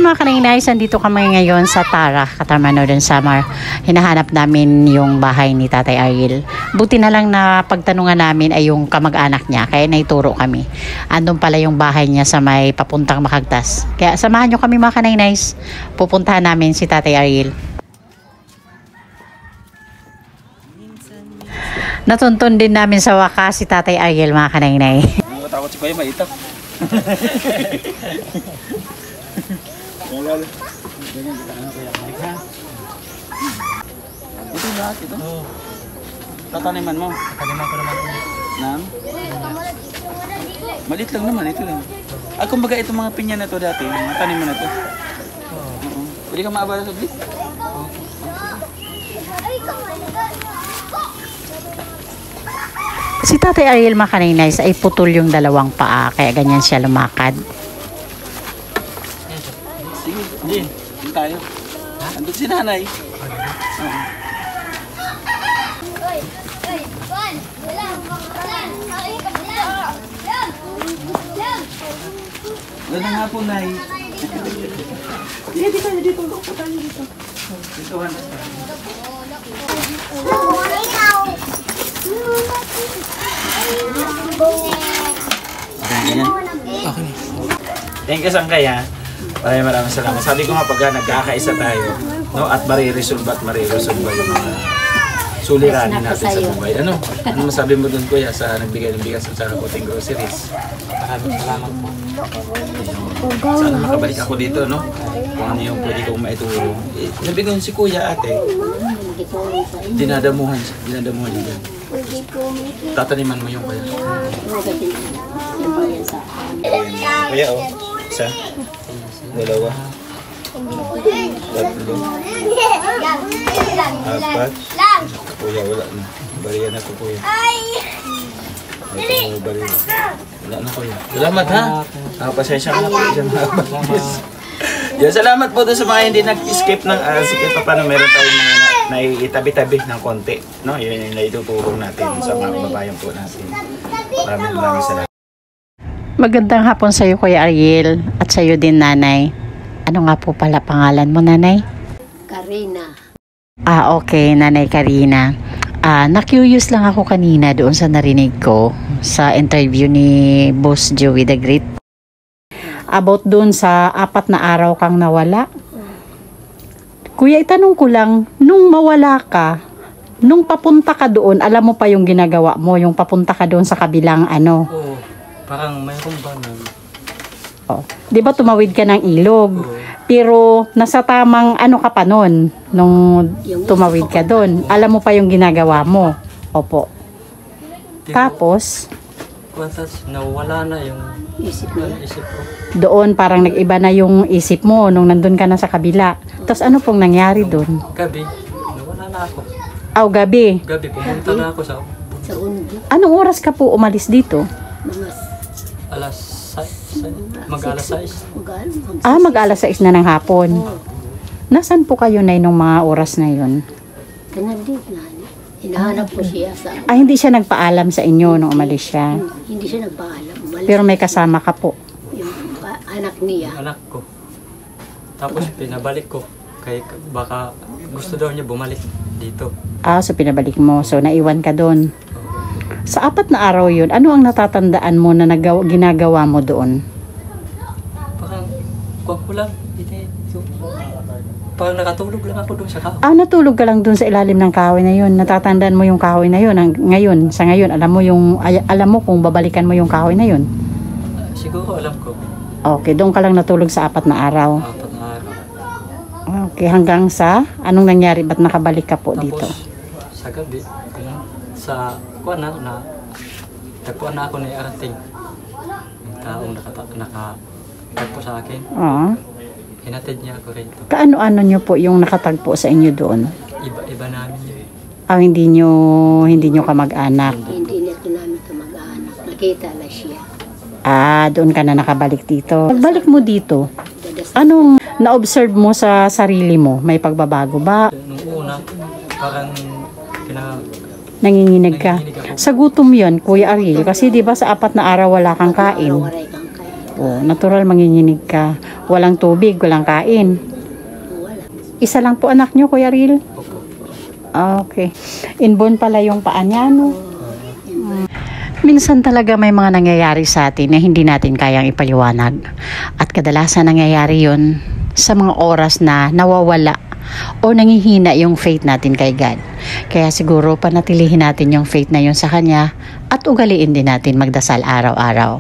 mga kaninays, andito kami ngayon sa Tara, Katarmano dun sa hinahanap namin yung bahay ni Tatay Ariel. Buti na lang na pagtanungan namin ay yung kamag-anak niya, kaya naituro kami. Andun pala yung bahay niya sa may papuntang Makagtas. Kaya samahan nyo kami mga kaninays, pupuntahan namin si Tatay Ariel. Natuntun din namin sa wakas si Tatay Ariel mga kanaynay. Takot si Kuya maitak. Ito lahat, ito? Oo. Tataniman mo? Tataniman ko naman ito. Nam? Maliit lang naman, ito lang. Ah, kumbaga itong mga pinya na to dati, taniman na to. Oo. Pwede ka maabala sa blis? Oo. Si Tatay Ariel mga kaninays ay putol yung dalawang paa, kaya ganyan siya lumakad. Sige, Jin, dito tayo. Andun si nanay. Ganda nga po, Nay. Dito tayo, dito. Upo tayo dito. Dito, Wanda. Okay. Thank you, Sangkay, ha. Maraming salamat. Sabi ko nga pag nagkakaisa tayo, no, at mariresolve yung mga suliranin natin sa buhay. Ano masabi mo dun, Kuya, sa nagbigay ng bigas at sa Puting Groceries? Maraming salamat po. Sana makabalik ako dito, no? Kung ano yung pwede kong maituro. Nabigyan si Kuya, ate. Dinadamuhan niya dyan. Tataniman mo yung Kuya. Kuya, oh. Isa. Dalawa. Tatlo. Apat. Kuya, wala na. Bariya na ko, Kuya. Ito, bariya. Wala na, Kuya. Salamat, ha? Pasensya ka na po dyan. Yan, salamat po doon sa mga hindi nag-escape ng sige pa paano meron tayong mga naiitabi-tabi ng konti, no? Yun yung naitutulong natin sa mga kababayan po natin. Maraming salamat. Magandang hapon sa iyo, Kuya Ariel, at sa iyo din, Nanay. Ano nga po pala pangalan mo, Nanay? Karina. Okay, Nanay Karina. Na-curious lang ako kanina doon sa narinig ko sa interview ni Boss Joey the Great. About doon sa 4 na araw kang nawala. Kuya, itanong ko lang, nung mawala ka, nung papunta ka doon, alam mo pa yung ginagawa mo, yung papunta ka doon sa kabilang ano? Oo, parang mayroon ba na? Oh, 'di ba tumawid ka ng ilog? Pero nasa tamang ano ka pa noon nung tumawid ka doon. Alam mo pa yung ginagawa mo. Opo. Tapos nawala na yung isip ko. Doon parang nag-iba na yung isip mo nung nandun ka na sa kabila. Tapos ano pong nangyari doon? Gabi, nawala na ako. Gabi. Gabi, pumunta na ako sa Undo. Anong oras ka po umalis dito? Mga mag-alas 6. Mag-alas 6 na ng hapon. Nasaan po kayo na nung mga oras na yun? Kanandit na. Hinahanap ko siya sa... Hindi siya nagpaalam sa inyo nung umalis siya? Hindi siya nagpaalam. Pero may kasama ka po? Yung anak niya. Anak ko. Tapos pinabalik ko. Kaya baka gusto daw niya bumalik dito. So pinabalik mo. So naiwan ka doon. Sa 4 na araw yun, ano ang natatandaan mo na ginagawa mo doon? Parang kuwag ko lang. Parang nakatulog lang ako doon sa kahoy. Natulog ka lang doon sa ilalim ng kahoy na yun. Natatandaan mo yung kahoy na yun. Ngayon, sa ngayon, alam mo kung babalikan mo yung kahoy na yun? Siguro alam ko. Okay, doon ka lang natulog sa 4 na araw. 4 na araw. Okay, hanggang sa anong nangyari? Ba't nakabalik ka po dito? Tapos sa gabi, sa kuwan na tagpuan na ako ni Arating. Yung taong nakatagpo sa akin. Hinatid niya ako rito. Kaano-ano nyo po yung nakatagpo sa inyo doon? Iba namin yun. Hindi nyo kamag-anak? Hindi na ito namin kamag-anak. Nakita na siya. Doon ka na nakabalik dito. Pagbalik mo dito, anong na-observe mo sa sarili mo? May pagbabago ba? Nung una, parang nanginginig ka. Sa gutom yun, Kuya Ariel, kasi di ba sa 4 na araw wala kang kain? Natural manginginig ka. Walang tubig, walang kain. Wala. Isa lang po anak nyo, Kuya Ril? Opo. Okay. Inborn pala yung paa niya, no? Minsan talaga may mga nangyayari sa atin na hindi natin kayang ipaliwanag. At kadalasan nangyayari yun sa mga oras na nawawala o nangihina yung faith natin kay God. Kaya siguro panatilihin natin yung faith na yun sa Kanya at ugaliin din natin magdasal araw-araw.